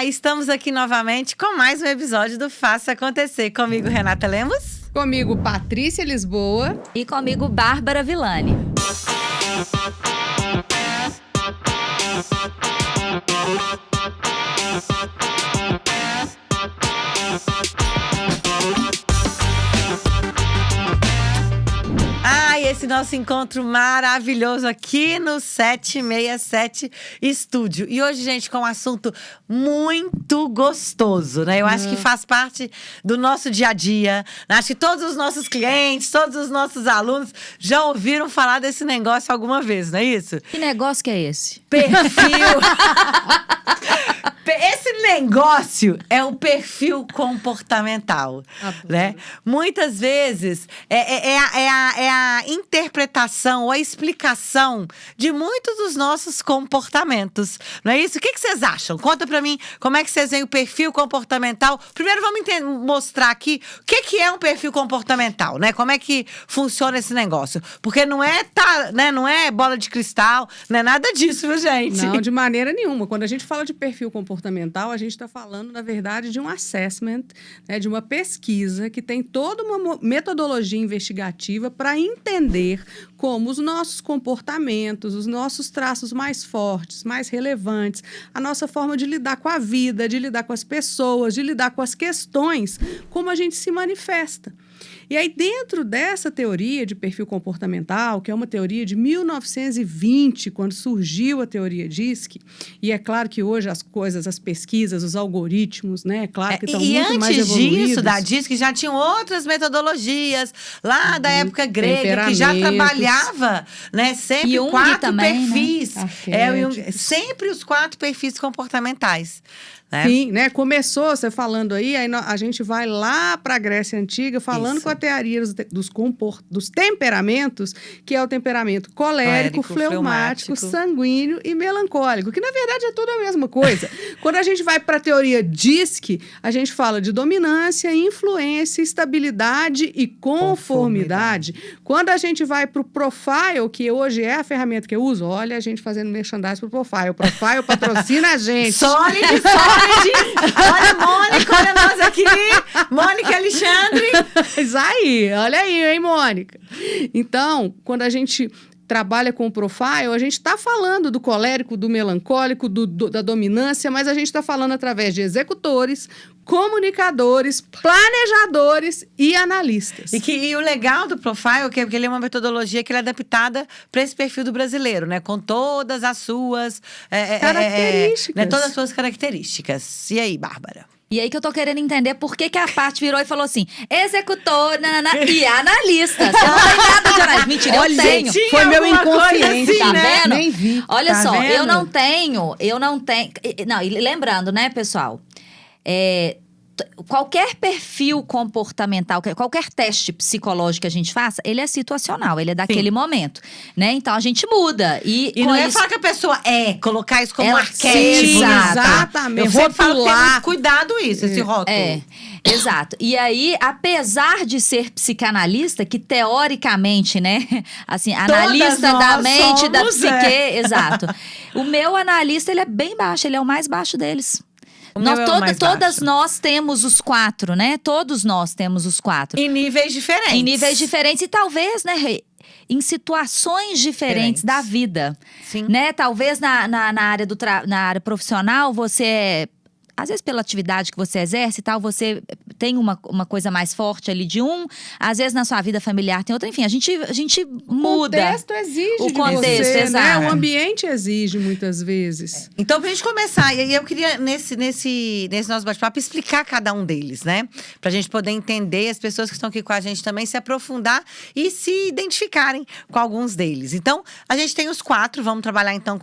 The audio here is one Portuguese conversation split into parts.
Estamos aqui novamente com mais um episódio do Faça Acontecer. Comigo, Renata Lemos. Comigo, Patrícia Lisboa. E comigo, Bárbara Villani. Esse nosso encontro maravilhoso aqui no 767 Estúdio. E hoje, gente, com um assunto muito gostoso, né? Eu acho que faz parte do nosso dia a dia. Acho que todos os nossos clientes, todos os nossos alunos já ouviram falar desse negócio alguma vez, não é isso? Que negócio que é esse? Perfil. Esse negócio é o perfil comportamental, né? Muitas vezes é a interpretação ou a explicação de muitos dos nossos comportamentos, não é isso? O que vocês acham? Conta pra mim como é que vocês veem o perfil comportamental. Primeiro vamos mostrar aqui o que é um perfil comportamental, né? Como é que funciona esse negócio? Porque não é bola de cristal, não é nada disso, viu, gente? Não, de maneira nenhuma. Quando a gente fala de perfil comportamental, a gente está falando, na verdade, de um assessment, né, de uma pesquisa que tem toda uma metodologia investigativa para entender como os nossos comportamentos, os nossos traços mais fortes, mais relevantes, a nossa forma de lidar com a vida, de lidar com as pessoas, de lidar com as questões, como a gente se manifesta. E aí, dentro dessa teoria de perfil comportamental, que é uma teoria de 1920, quando surgiu a teoria DISC, e é claro que hoje as coisas, as pesquisas, os algoritmos, né, é claro que estão muito mais evoluídos. E antes disso, da DISC, já tinham outras metodologias, lá da época grega, que já trabalhava, né, sempre Jung 4 também, perfis. Né? Sempre os 4 perfis comportamentais. Né? Sim, né? Começou você falando aí a gente vai lá para a Grécia Antiga, falando com a teoria dos temperamentos, que é o temperamento colérico, fleumático, sanguíneo e melancólico, que na verdade é tudo a mesma coisa. Quando a gente vai para a teoria DISC, a gente fala de dominância, influência, estabilidade e conformidade. Quando a gente vai para o Profile, que hoje é a ferramenta que eu uso, olha a gente fazendo merchandising para o Profile. O Profile patrocina a gente. Solid. Olha a Mônica, olha nós aqui. Mônica e Alexandre. Isso aí, olha aí, hein, Mônica? Então, quando a gente trabalha com o profile, a gente está falando do colérico, do melancólico, da dominância, mas a gente está falando através de executores, comunicadores, planejadores e analistas. E o legal do profile é que ele é uma metodologia que ele é adaptada para esse perfil do brasileiro, né? Com todas as suas características. Né? Todas as suas características. E aí, Bárbara? E aí que eu tô querendo entender por que a Paty virou e falou assim, executor, e analista. Você não tem nada de analista. Mentira, eu tenho. Foi meu inconsciente, assim, tá né? vendo? Nem vi. Olha tá só, vendo? eu não tenho. Não, e lembrando, né, pessoal? Qualquer perfil comportamental, qualquer teste psicológico que a gente faça, ele é situacional, ele é daquele momento, né? Então, a gente muda. E não é falar que a pessoa colocar isso como um arquétipo. Exatamente. Eu sempre falo que tem muito cuidado esse rótulo. Exato. E aí, apesar de ser psicanalista, que teoricamente, né? Assim, analista da mente, da psique, exato. O meu analista, ele é bem baixo, ele é o mais baixo deles. Todas nós temos os 4, né? Todos nós temos os 4. Em níveis diferentes. Em níveis diferentes. E talvez, né, em situações diferentes da vida. Sim. Né? Talvez na área profissional, você às vezes pela atividade que você exerce e tal, você tem uma coisa mais forte ali de às vezes na sua vida familiar tem outra, enfim, a gente muda. O contexto exige o contexto, você, exato. né? O ambiente exige muitas vezes. Então, pra gente começar, e eu queria, nesse nosso bate-papo, explicar cada um deles, né? Pra gente poder entender, as pessoas que estão aqui com a gente também se aprofundar e se identificarem com alguns deles. Então, a gente tem os 4, vamos trabalhar então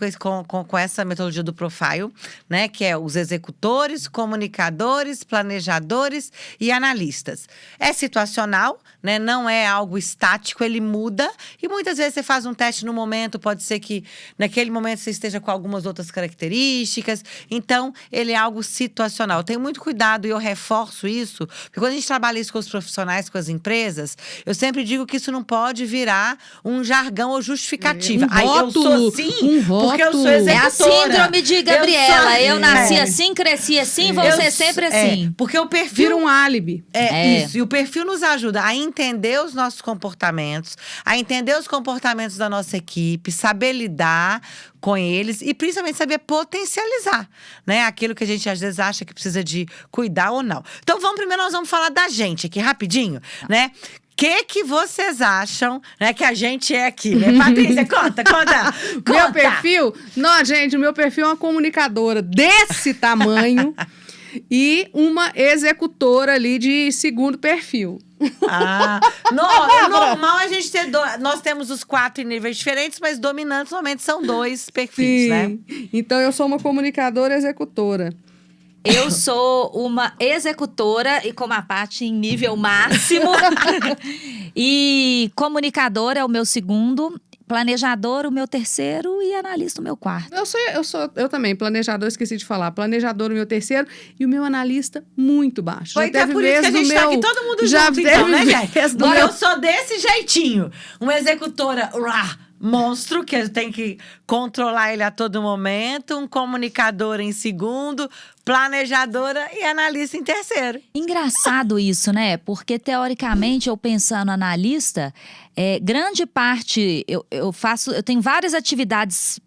com essa metodologia do profile, né? Que é os executores, comunicadores, planejadores e analistas. É situacional, né? Não é algo estático, ele muda. E muitas vezes você faz um teste no momento, pode ser que naquele momento você esteja com algumas outras características. Então, ele é algo situacional. Tenho muito cuidado e eu reforço isso, porque quando a gente trabalha isso com os profissionais, com as empresas, eu sempre digo que isso não pode virar um jargão ou justificativa. Rótulo, eu sou assim, porque eu sou executora. É a síndrome de Gabriela. Eu nasci assim, cresci nasci assim, vou ser sempre assim. Porque o perfil… Vira um álibi. Isso. E o perfil nos ajuda a entender os nossos comportamentos, a entender os comportamentos da nossa equipe, saber lidar com eles e principalmente saber potencializar, né? Aquilo que a gente às vezes acha que precisa de cuidar ou não. Então primeiro nós vamos falar da gente aqui rapidinho, né? Que vocês acham, né, que a gente é aqui, né? Patrícia, conta. Meu perfil? Não, gente, o meu perfil é uma comunicadora desse tamanho e uma executora ali de segundo perfil. É normal a gente ter… Nós temos os 4 em níveis diferentes, mas dominantes normalmente são 2 perfis, Sim. né? Então, eu sou uma comunicadora executora. Eu sou uma executora e como a Paty em nível máximo. E comunicadora é o meu segundo, planejador o meu terceiro e analista o meu quarto. Eu também, planejador, esqueci de falar. Planejador o meu terceiro e o meu analista muito baixo. Pois é por isso que a gente tá aqui todo mundo junto, então, né, gente? Agora eu sou desse jeitinho. Uma executora… monstro, que tem que controlar ele a todo momento, um comunicador em segundo, planejadora e analista em terceiro. Engraçado isso, né? Porque, teoricamente, eu pensando analista, grande parte, eu tenho várias atividades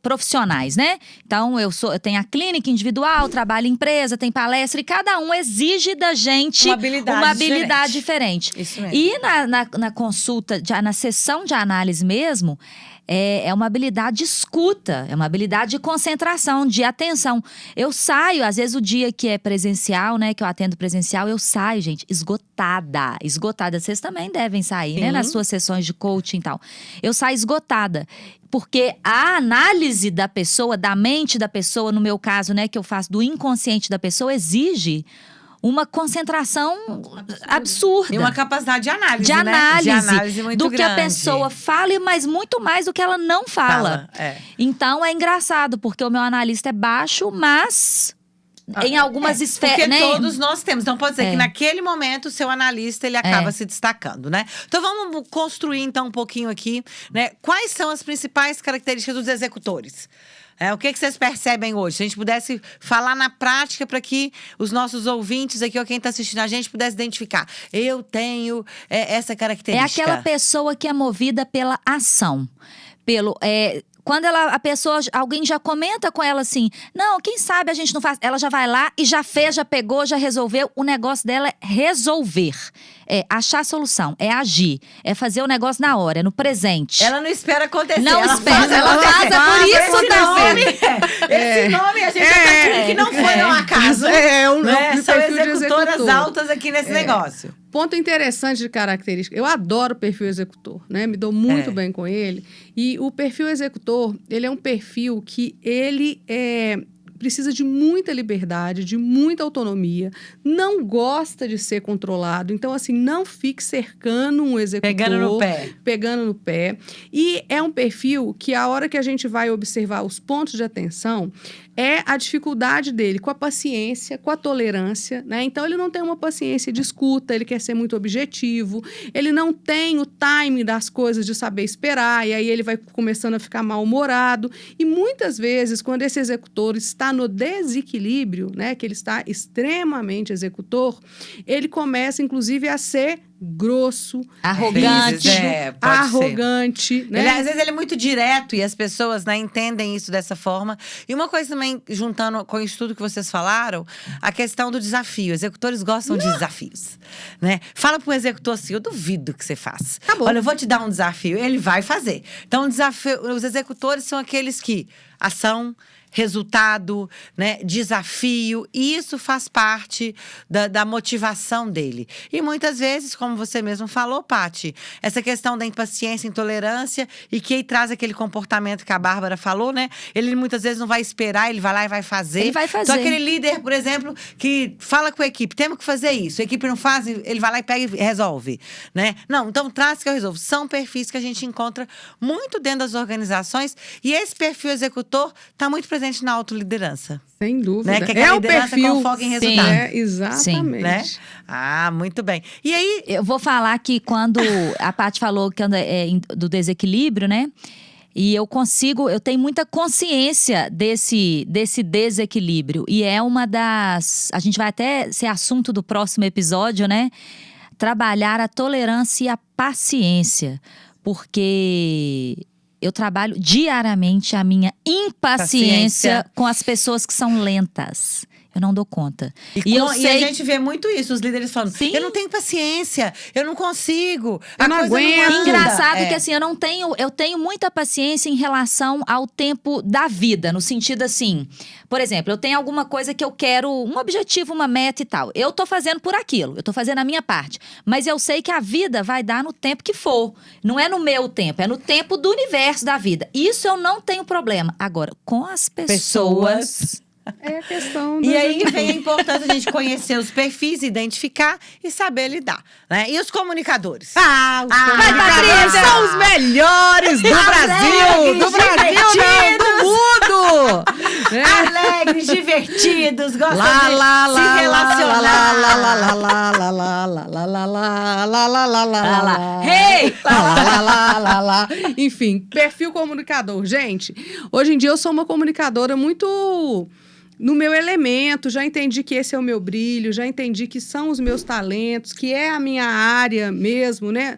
profissionais, né? Então, eu tenho a clínica individual, trabalho em empresa, tem palestra, e cada um exige da gente uma habilidade diferente. Isso mesmo. E na consulta, na sessão de análise mesmo, é uma habilidade de escuta, é uma habilidade de concentração, de atenção. Eu saio, às vezes o dia que é presencial, né, que eu atendo presencial, eu saio, gente, esgotada. Vocês também devem sair, né, nas suas sessões de coaching e tal. Eu saio esgotada. Porque a análise da pessoa, da mente da pessoa, no meu caso, né, que eu faço do inconsciente da pessoa, exige uma concentração absurda. E uma capacidade de análise, de análise, né? De análise muito do grande. que a pessoa fala, mas muito mais do que ela não fala. Então, é engraçado, porque o meu analista é baixo, mas… em algumas esferas, porque né? todos nós temos. Então, pode ser que naquele momento o seu analista, ele acaba se destacando, né? Então, vamos construir, então, um pouquinho aqui, né? Quais são as principais características dos executores? O que vocês percebem hoje? Se a gente pudesse falar na prática para que os nossos ouvintes aqui, ou quem está assistindo a gente, pudesse identificar. Eu tenho essa característica. É aquela pessoa que é movida pela ação. Quando alguém já comenta com ela assim, não, quem sabe a gente não faz… Ela já vai lá e já fez, já pegou, já resolveu. O negócio dela é resolver. É achar a solução, é agir, é fazer o negócio na hora, no presente. Ela não espera acontecer. Não espera, ela faz, por isso também. Esse nome a gente já tá aqui que não foi um acaso. São executoras altas aqui nesse negócio. Ponto interessante de característica. Eu adoro o perfil executor, né? Me dou muito bem com ele. E o perfil executor, ele é um perfil que ele precisa de muita liberdade, de muita autonomia, não gosta de ser controlado. Então, assim, não fique cercando um executor. Pegando no pé. E é um perfil que a hora que a gente vai observar os pontos de atenção, é a dificuldade dele com a paciência, com a tolerância, né? Então, ele não tem uma paciência de escuta, ele quer ser muito objetivo, ele não tem o time das coisas de saber esperar, e aí ele vai começando a ficar mal-humorado. E muitas vezes, quando esse executor está no desequilíbrio, né, que ele está extremamente executor, ele começa, inclusive, a ser grosso, arrogante, arrogante, né? Às vezes ele é muito direto e as pessoas, né, entendem isso dessa forma. E uma coisa também, juntando com isso tudo que vocês falaram, a questão do desafio. Executores gostam de desafios, né? Fala para um executor assim, eu duvido que você faça. Tá bom. Olha, eu vou te dar um desafio, ele vai fazer. Então, os executores são aqueles que ação, resultado, né, desafio, e isso faz parte da motivação dele. E muitas vezes, como você mesmo falou, Paty, essa questão da impaciência, intolerância, e que traz aquele comportamento que a Bárbara falou, né? Ele muitas vezes não vai esperar, ele vai lá e vai fazer. Ele vai fazer. Então, aquele líder, por exemplo, que fala com a equipe, temos que fazer isso, a equipe não faz, ele vai lá e pega e resolve, né? Não, então traz que eu resolvo. São perfis que a gente encontra muito dentro das organizações, e esse perfil executor está muito presente na autoliderança. Sem dúvida. Né? Que é o perfil com foco em resultado. Exatamente. Né? Muito bem. E aí… Eu vou falar que quando a Paty falou que do desequilíbrio, né? E eu tenho muita consciência desse desequilíbrio. E é uma das... A gente vai até ser assunto do próximo episódio, né? Trabalhar a tolerância e a paciência. Porque eu trabalho diariamente a minha impaciência com as pessoas que são lentas. Eu não dou conta. E a gente vê muito isso, os líderes falando, sim, eu não tenho paciência, eu não consigo, eu não aguento. Engraçado que assim, eu tenho muita paciência em relação ao tempo da vida, no sentido assim, por exemplo, eu tenho alguma coisa que eu quero, um objetivo, uma meta e tal. Eu tô fazendo por aquilo, eu tô fazendo a minha parte. Mas eu sei que a vida vai dar no tempo que for. Não é no meu tempo, é no tempo do universo da vida. Isso eu não tenho problema. Agora, com as pessoas... É a questão E aí vem a importância de a gente conhecer os perfis, identificar e saber lidar, né? E os comunicadores? Os comunicadores são os melhores do Brasil! Do Brasil, não, do mundo! Alegres, divertidos, gostam de se relacionar. Hey! Enfim, perfil comunicador. Gente, hoje em dia eu sou uma comunicadora muito... no meu elemento, já entendi que esse é o meu brilho, já entendi que são os meus talentos, que é a minha área mesmo, né?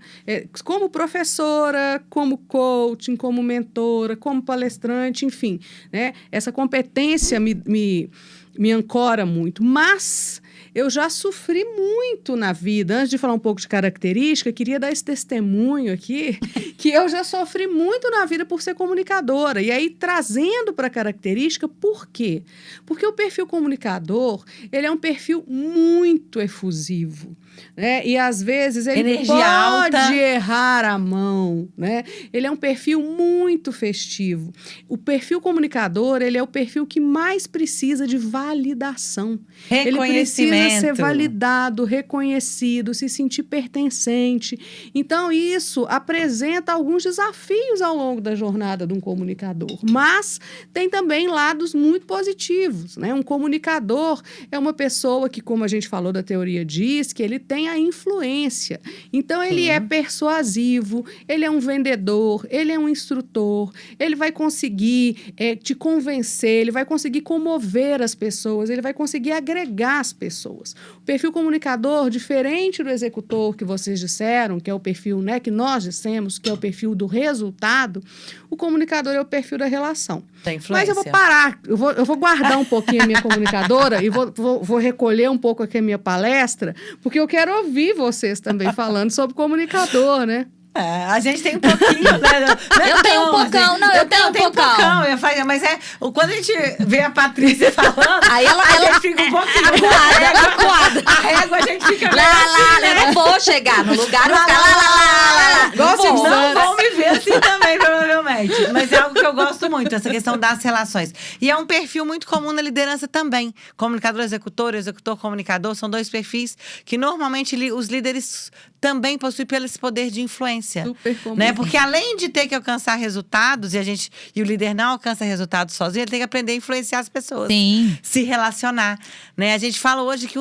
Como professora, como coaching, como mentora, como palestrante, enfim, né? Essa competência me ancora muito, mas... eu já sofri muito na vida. Antes de falar um pouco de característica, queria dar esse testemunho aqui, que eu já sofri muito na vida por ser comunicadora. E aí, trazendo para a característica, por quê? Porque o perfil comunicador, ele é um perfil muito efusivo, né? E, às vezes, ele pode errar a mão, né? Ele é um perfil muito festivo. O perfil comunicador, ele é o perfil que mais precisa de validação. Ele precisa ser validado, reconhecido, se sentir pertencente. Então, isso apresenta alguns desafios ao longo da jornada de um comunicador. Mas tem também lados muito positivos, né? Um comunicador é uma pessoa que, como a gente falou da teoria diz, que ele tem a influência. Então, ele é persuasivo, ele é um vendedor, ele é um instrutor, ele vai conseguir te convencer, ele vai conseguir comover as pessoas, ele vai conseguir agregar as pessoas. O perfil comunicador, diferente do executor que vocês disseram, que é o perfil, né, que nós dissemos, que é o perfil do resultado, o comunicador é o perfil da relação. Da influência. Mas eu vou parar, eu vou guardar um pouquinho a minha comunicadora e vou recolher um pouco aqui a minha palestra, porque eu quero ouvir vocês também falando sobre comunicador, né? A gente tem um pouquinho, né? Eu tenho um pocão, não, eu tenho um pocão. Mas quando a gente vê a Patrícia falando, aí ela fica um pouquinho acuada. A régua a gente fica eu não vou chegar no lugar, não ficar não vão me ver assim também, provavelmente. Mas é algo que eu gosto muito, essa questão das relações. E é um perfil muito comum na liderança também. Comunicador, executor comunicador, são dois perfis que normalmente os líderes também possuem pelo esse poder de influência. Super comum. Né? Porque além de ter que alcançar resultados, e o líder não alcança resultados sozinho, ele tem que aprender a influenciar as pessoas. Sim. Se relacionar. Né? A gente fala hoje que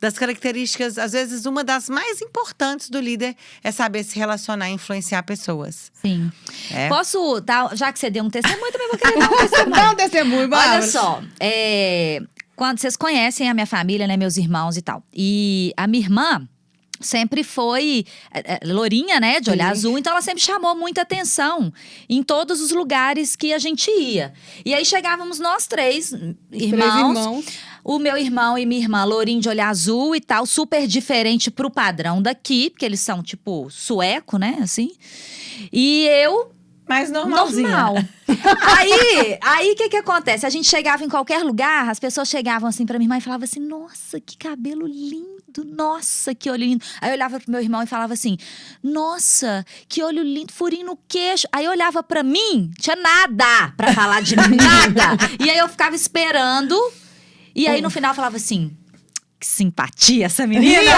das características, às vezes, uma das mais importantes do líder é saber se relacionar e influenciar pessoas. Sim. Posso dar, já que você deu um testemunho, também vou querer dar um testemunho. Dá um testemunho, Bárbara. Olha só, quando vocês conhecem a minha família, né, meus irmãos e tal. E a minha irmã sempre foi lourinha, né, de olho azul, então ela sempre chamou muita atenção em todos os lugares que a gente ia. E aí chegávamos nós três irmãos, o meu irmão e minha irmã, lourinho de olho azul e tal, super diferente pro padrão daqui, porque eles são tipo sueco, né, assim. E eu mais normalzinha. Normal. Aí, o que acontece? A gente chegava em qualquer lugar, as pessoas chegavam assim pra minha irmã e falavam assim, nossa, que cabelo lindo, nossa, que olho lindo. Aí eu olhava pro meu irmão e falava assim, nossa, que olho lindo, furinho no queixo. Aí eu olhava pra mim, tinha nada pra falar de nada. E aí eu ficava esperando, e aí no final eu falava assim, que simpatia essa menina!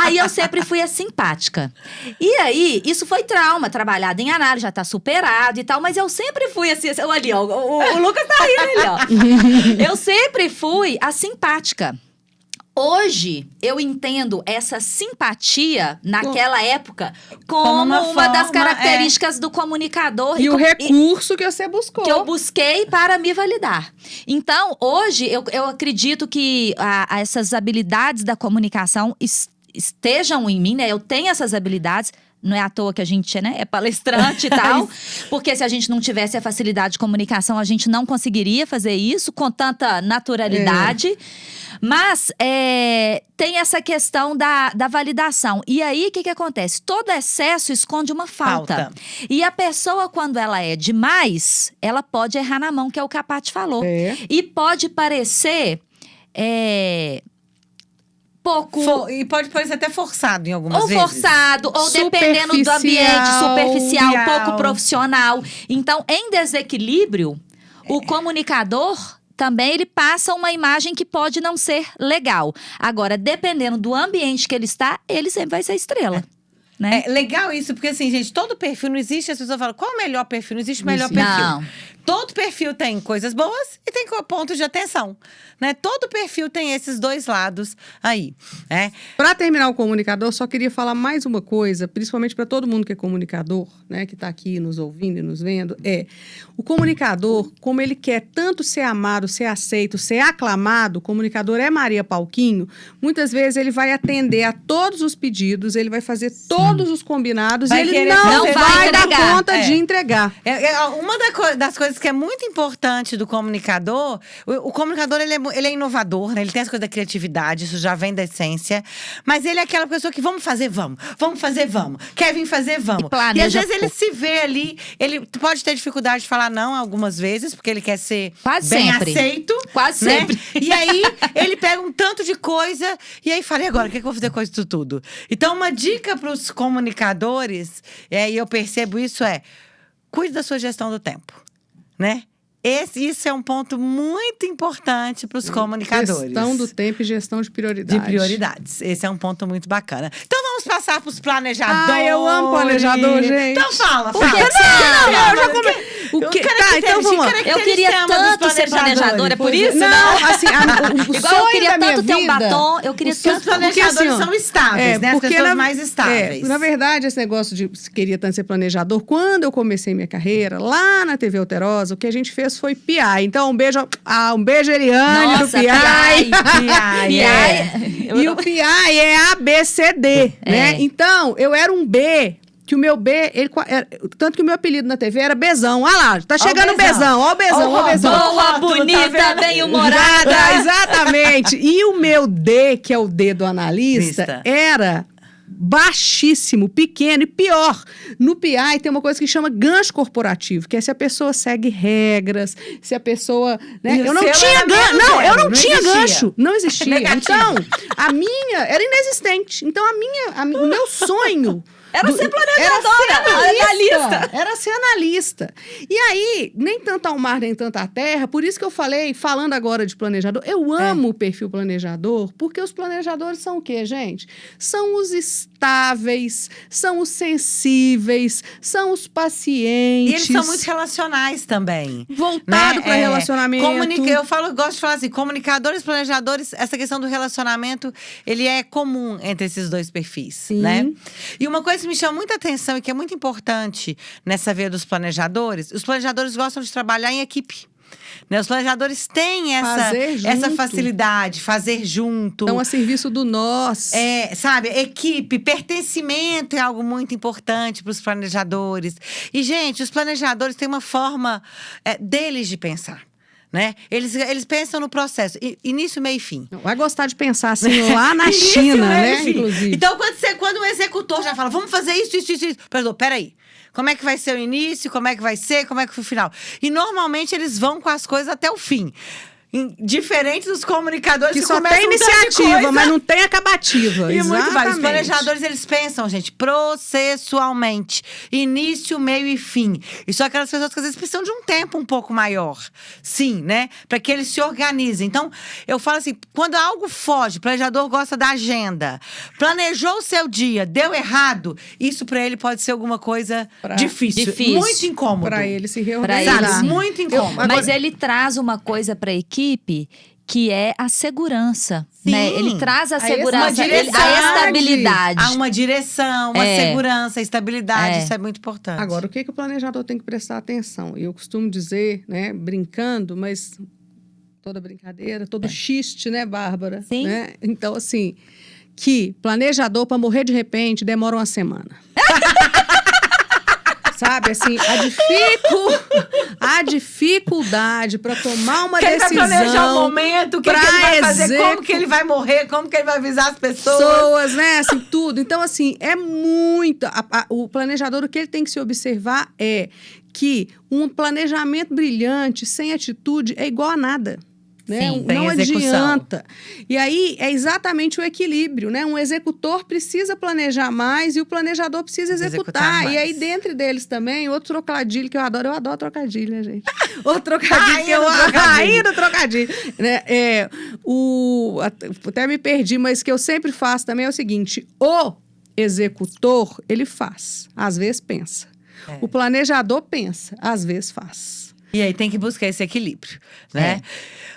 Aí eu sempre fui a simpática. E aí, isso foi trauma, trabalhado em análise, já tá superado e tal, mas eu sempre fui assim, ali, ó, o Lucas tá rindo ali, ó. Eu sempre fui a simpática. Hoje, eu entendo essa simpatia, naquela época, como uma das forma, características do comunicador. E o recurso que você buscou. Que eu busquei para me validar. Então, hoje, eu acredito que essas habilidades da comunicação estejam em mim, né? Eu tenho essas habilidades. Não é à toa que a gente, né, é palestrante e tal. Porque se a gente não tivesse a facilidade de comunicação, a gente não conseguiria fazer isso com tanta naturalidade. Mas tem essa questão da validação. E aí, o que acontece? Todo excesso esconde uma falta. E a pessoa, quando ela é demais, ela pode errar na mão, que é o que a Paty falou. E pode parecer pouco... E pode parecer até forçado em algumas vezes. Ou forçado, ou dependendo do ambiente, superficial, pouco profissional. Então, em desequilíbrio, o comunicador... também ele passa uma imagem que pode não ser legal. Agora, dependendo do ambiente que ele está, ele sempre vai ser estrela. Né? É legal isso, porque assim, gente, todo perfil não existe. As pessoas falam, qual é o melhor perfil? Não existe o melhor perfil. Não. Todo perfil tem coisas boas e tem pontos de atenção, né? Todo perfil tem esses dois lados aí, né? Para terminar o comunicador, só queria falar mais uma coisa, principalmente para todo mundo que é comunicador, né, que está aqui nos ouvindo e nos vendo, o comunicador, como ele quer tanto ser amado, ser aceito, ser aclamado, o comunicador é Maria Pauquinho, muitas vezes ele vai atender a todos os pedidos, ele vai fazer todos os combinados e ele não vai dar conta de entregar. Uma das coisas que é muito importante do comunicador, o comunicador ele é inovador, né? Ele tem as coisas da criatividade, isso já vem da essência, mas ele é aquela pessoa que vamos fazer, vamos fazer, vamos. Quer vir fazer, vamos. E às vezes ele se vê ali, ele pode ter dificuldade de falar não algumas vezes, porque ele quer ser bem aceito. Quase né? sempre. E aí, ele pega um tanto de coisa, e aí fala, e agora, o que eu vou fazer com isso tudo? Então, uma dica para os comunicadores, e eu percebo isso, cuide da sua gestão do tempo, né? Isso é um ponto muito importante para os comunicadores. Gestão do tempo e gestão de prioridades. De prioridades. Esse é um ponto muito bacana. Então, vamos passar para os planejadores. Eu amo planejador, gente. Então, fala. Não, eu já comecei. Então vamos lá. Eu queria tanto ser planejadora, é por isso? Não, assim, igual eu queria tanto ter um batom, eu queria tanto... Os planejadores são estáveis, né? As pessoas mais estáveis. Na verdade, esse negócio de queria tanto ser planejador, quando eu comecei minha carreira, lá na TV Alterosa, o que a gente fez foi PI. Então, um beijo Eliane do PI. E o PI é ABCD, né? Então, eu era um B, que o meu B, tanto que o meu apelido na TV era Bezão. Olha lá, tá chegando o Bezão. Ó o Bezão, ó o Bezão. Boa, bonita, bem-humorada. Exatamente. E o meu D, que é o D do analista, era baixíssimo, pequeno e pior. No PI tem uma coisa que chama gancho corporativo, que é se a pessoa segue regras, se a pessoa... Né? Eu não tinha gancho. Não, eu não tinha gancho. Não existia. Então, a minha era inexistente. Então, o meu sonho... Era ser planejadora, analista. Era ser analista. E aí, nem tanto ao mar, nem tanto à terra, por isso que eu falando agora de planejador, eu amo o perfil planejador, porque os planejadores são o quê, gente? São os estáveis, são os sensíveis, são os pacientes. E eles são muito relacionais também. Voltado para relacionamento. Gosto de falar assim, comunicadores, planejadores, essa questão do relacionamento, ele é comum entre esses dois perfis, Sim. né? E uma coisa que me chama muita atenção e que é muito importante nessa veia dos planejadores, os planejadores gostam de trabalhar em equipe. Né? Os planejadores têm essa facilidade, fazer junto. Estão a serviço do nós. Sabe, equipe, pertencimento é algo muito importante para os planejadores. E, gente, os planejadores têm uma forma deles de pensar. Né? Eles pensam no processo, início, meio e fim. Vai gostar de pensar assim lá na China, né? Inclusive. Então, quando o executor já fala, vamos fazer isso. Peraí. Como é que vai ser o início? Como é que vai ser? Como é que foi o final? E normalmente eles vão com as coisas até o fim. Diferente dos comunicadores que só tem iniciativa, mas não tem acabativa. E muito vários. Os planejadores, eles pensam, gente, processualmente. Início, meio e fim. E são aquelas pessoas que às vezes precisam de um tempo um pouco maior. Sim, né? Para que eles se organizem. Então, eu falo assim, quando algo foge, o planejador gosta da agenda. Planejou o seu dia, deu errado. Isso para ele pode ser alguma coisa difícil. Muito incômodo. Para ele se reorganizar. Muito incômodo. Mas ele traz uma coisa para a equipe que é a segurança. né? Sim. Ele traz a A segurança, direção. a estabilidade. Há uma direção, uma segurança, estabilidade, isso é muito importante. Agora, o que o planejador tem que prestar atenção? Eu costumo dizer, né, brincando, mas toda brincadeira, todo xiste, né, Bárbara? Sim. Né? Então, assim, que planejador, para morrer de repente, demora uma semana. Sabe, assim, a dificuldade para tomar uma Ele vai decisão. planejar o momento, o que, que ele vai fazer, como que ele vai morrer, como que ele vai avisar as pessoas. Né, assim, tudo. Então, assim, é muito... o planejador, o que ele tem que se observar é que um planejamento brilhante, sem atitude, é igual a nada. Né? Sim, Não execução. adianta. E aí é exatamente o equilíbrio, né? Um executor precisa planejar mais e o planejador precisa executar. mais. E aí, dentro deles também, outro trocadilho que eu adoro trocadilho, né, gente? Outro trocadilho que eu rainha do trocadilho. Né? Até me perdi, mas que eu sempre faço também é o seguinte: o executor, ele faz, às vezes pensa. O planejador pensa, às vezes faz. E aí tem que buscar esse equilíbrio, né?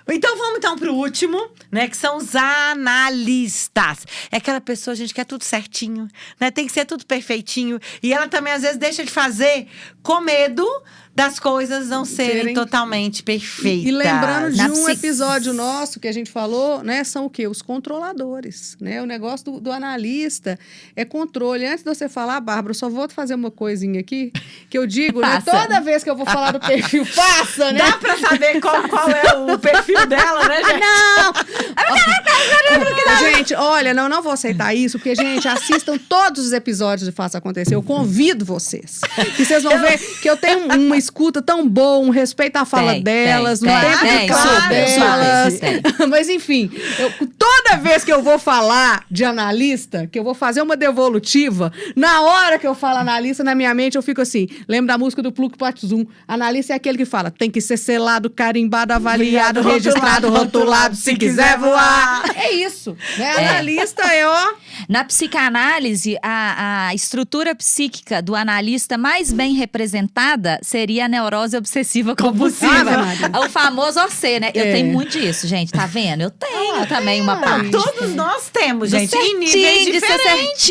Então vamos para o último, né? Que são os analistas. É aquela pessoa, gente, que é tudo certinho, né? Tem que ser tudo perfeitinho. E ela também, às vezes, deixa de fazer com medo das coisas não serem totalmente perfeitas. E lembrando de Na um episódio nosso que a gente falou, né? São o quê? Os controladores, né? O negócio do analista é controle. Antes de você falar, Bárbara, eu só vou fazer uma coisinha aqui, que eu digo, né? Toda vez que eu vou falar do perfil, passa, né? Dá pra saber qual é o perfil dela, né, gente? Gente, olha, não vou aceitar isso, porque, gente, assistam todos os episódios de Faça Acontecer. Eu convido vocês. Que vocês vão ver que eu tenho uma escuta tão boa, um respeito à fala delas, no tempo de fala delas. Mas, enfim, toda vez que eu vou falar de analista, que eu vou fazer uma devolutiva, na hora que eu falo analista, na minha mente, eu fico assim, lembro da música do Pluk Patzum. Analista é aquele que fala, tem que ser selado, carimbado, avaliado, registrado, rotulado, se quiser voar. É isso, né? Analista é, ó... Na psicanálise, a estrutura psíquica do analista mais bem representada seria a neurose obsessiva compulsiva. O famoso OC, né? Eu tenho muito disso, gente, tá vendo? Eu tenho também uma parte. Todos nós temos, gente, em níveis diferentes.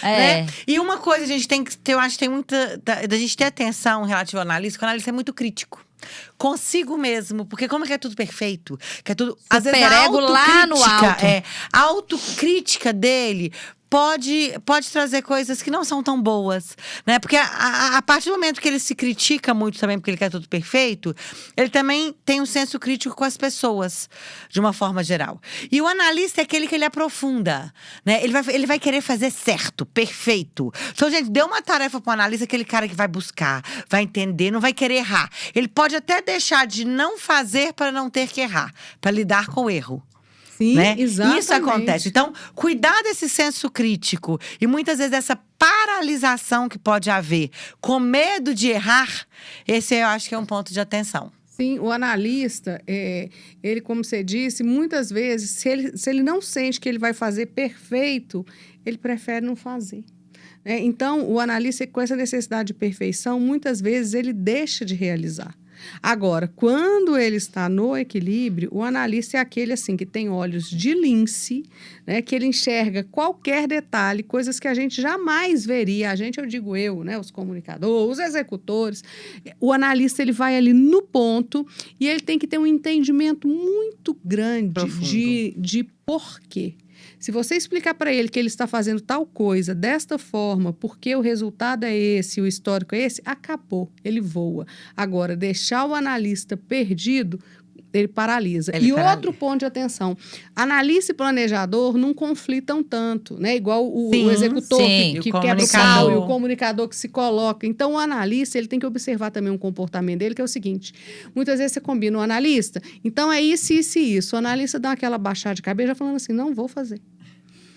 Né? E uma coisa a gente tem que ter, eu acho que tem muita… Da gente ter atenção relativa ao analista, porque o analista é muito crítico. Consigo mesmo, porque como que é tudo perfeito, que é tudo… Às vezes a lá no alto. A autocrítica dele pode trazer coisas que não são tão boas, né? Porque a partir do momento que ele se critica muito também, porque ele quer tudo perfeito, ele também tem um senso crítico com as pessoas, de uma forma geral. E o analista é aquele que ele aprofunda, né? Ele vai querer fazer certo, perfeito. Então, gente, dê uma tarefa para o analista, aquele cara que vai buscar, vai entender, não vai querer errar. Ele pode até deixar de não fazer para não ter que errar, para lidar com o erro. Sim, né? exatamente. Isso acontece. Então, cuidar desse senso crítico e muitas vezes essa paralisação que pode haver com medo de errar, esse eu acho que é um ponto de atenção. Sim, o analista, ele, como você disse, muitas vezes, se ele não sente que ele vai fazer perfeito, ele prefere não fazer. Então, o analista, com essa necessidade de perfeição, muitas vezes ele deixa de realizar. Agora, quando ele está no equilíbrio, o analista é aquele assim que tem olhos de lince, né, que ele enxerga qualquer detalhe, coisas que a gente jamais veria. A gente, eu digo eu, né, os comunicadores, os executores. O analista, ele vai ali no ponto e ele tem que ter um entendimento muito grande de porquê. Se você explicar para ele que ele está fazendo tal coisa desta forma, porque o resultado é esse, o histórico é esse, acabou, ele voa. Agora, deixar o analista perdido, ele paralisa. Outro ponto de atenção, analista e planejador não conflitam tanto, né? Igual o executor que quebra o pau e o comunicador que se coloca. Então, o analista, ele tem que observar também um comportamento dele, que é o seguinte, muitas vezes você combina o analista, então é isso, isso e isso. O analista dá aquela baixada de cabeça falando assim, não vou fazer.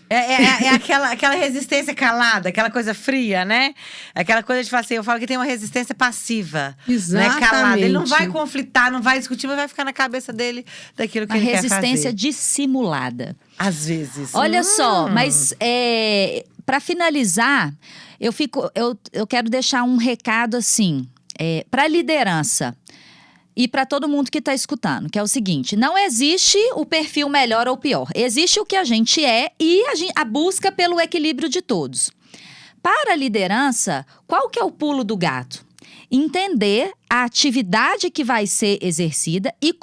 É aquela resistência calada, aquela coisa fria, né? Aquela coisa de falar assim, eu falo que tem uma resistência passiva. Exatamente. Né? Calada. Ele não vai conflitar, não vai discutir, mas vai ficar na cabeça dele daquilo que ele quer fazer. Uma resistência dissimulada. Às vezes. Olha só, mas para finalizar, eu quero deixar um recado assim, para a liderança. e para todo mundo que está escutando, que é o seguinte: não existe o perfil melhor ou pior. Existe o que a gente é e a busca pelo equilíbrio de todos. Para a liderança, qual que é o pulo do gato? Entender a atividade que vai ser exercida e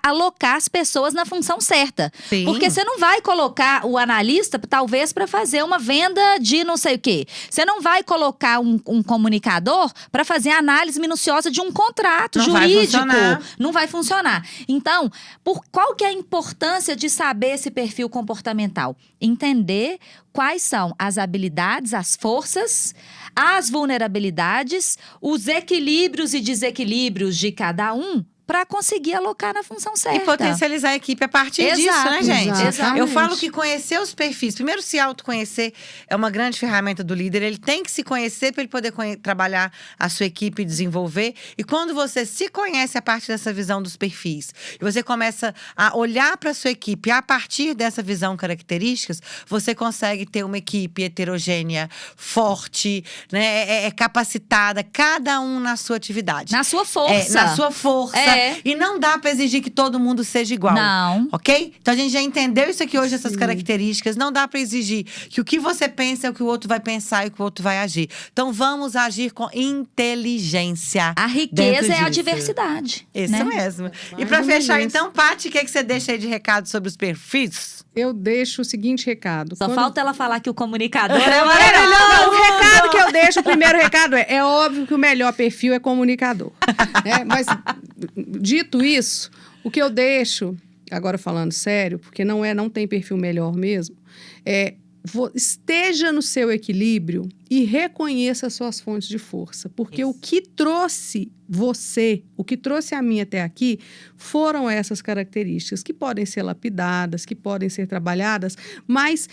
alocar as pessoas na função certa. Sim. Porque você não vai colocar o analista, talvez, para fazer uma venda de não sei o quê. Você não vai colocar um comunicador para fazer a análise minuciosa de um contrato jurídico. Não vai funcionar. Então, qual que é a importância de saber esse perfil comportamental? Entender quais são as habilidades, as forças, as vulnerabilidades, os equilíbrios e desequilíbrios de cada um para conseguir alocar na função certa. E potencializar a equipe a partir disso, né, gente? Exatamente. Eu falo que conhecer os perfis, primeiro se autoconhecer é uma grande ferramenta do líder. Ele tem que se conhecer para ele poder trabalhar a sua equipe e desenvolver. E quando você se conhece a partir dessa visão dos perfis, e você começa a olhar para a sua equipe a partir dessa visão características, você consegue ter uma equipe heterogênea, forte, né, capacitada, cada um na sua atividade. Na sua força. Na sua força. E não dá pra exigir que todo mundo seja igual. Não. Ok? Então a gente já entendeu isso aqui hoje, essas características. Não dá pra exigir que o que você pensa é o que o outro vai pensar e o que o outro vai agir. Então vamos agir com inteligência. A riqueza é a diversidade. Isso né? mesmo. E pra fechar, então, Paty, o que você deixa aí de recado sobre os perfis? Eu deixo o seguinte recado. Só falta ela falar que o comunicador é maravilhoso. Não, o recado que eu deixo, o primeiro recado é óbvio que o melhor perfil é comunicador. Né? Mas, dito isso, o que eu deixo, agora falando sério, porque não tem perfil melhor mesmo, esteja no seu equilíbrio e reconheça as suas fontes de força. Porque o que trouxe o que trouxe a mim até aqui, foram essas características que podem ser lapidadas, que podem ser trabalhadas, mas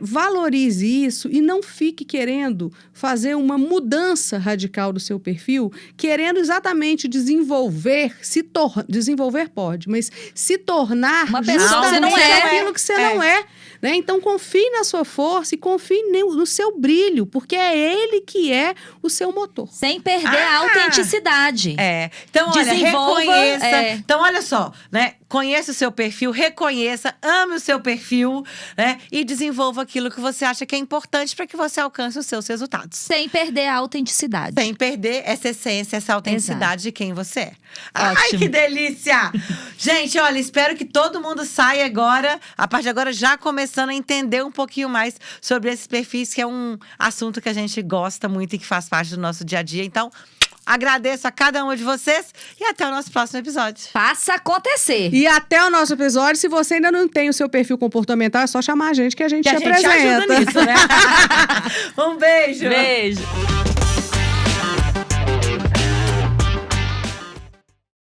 valorize isso e não fique querendo fazer uma mudança radical do seu perfil, querendo exatamente desenvolver pode, mas se tornar uma pessoa que você não é aquilo que você não é. Né? Então, confie na sua força e confie no seu brilho, porque é ele que é o seu motor. Sem perder a autenticidade. Então, olha, reconheça. Então, olha só, né? Conheça o seu perfil, reconheça, ame o seu perfil, né? E desenvolva aquilo que você acha que é importante para que você alcance os seus resultados. Sem perder a autenticidade. Sem perder essa essência, essa autenticidade de quem você é. Ótimo. Ai, que delícia! Gente, olha, espero que todo mundo saia agora, a partir de agora, já começando a entender um pouquinho mais sobre esses perfis, que é um assunto que a gente gosta muito e que faz parte do nosso dia a dia. Então, agradeço a cada uma de vocês e até o nosso próximo episódio. Faça acontecer. E até o nosso episódio, se você ainda não tem o seu perfil comportamental, é só chamar a gente que a gente te apresenta. Ajuda nisso, né? Um beijo! Beijo!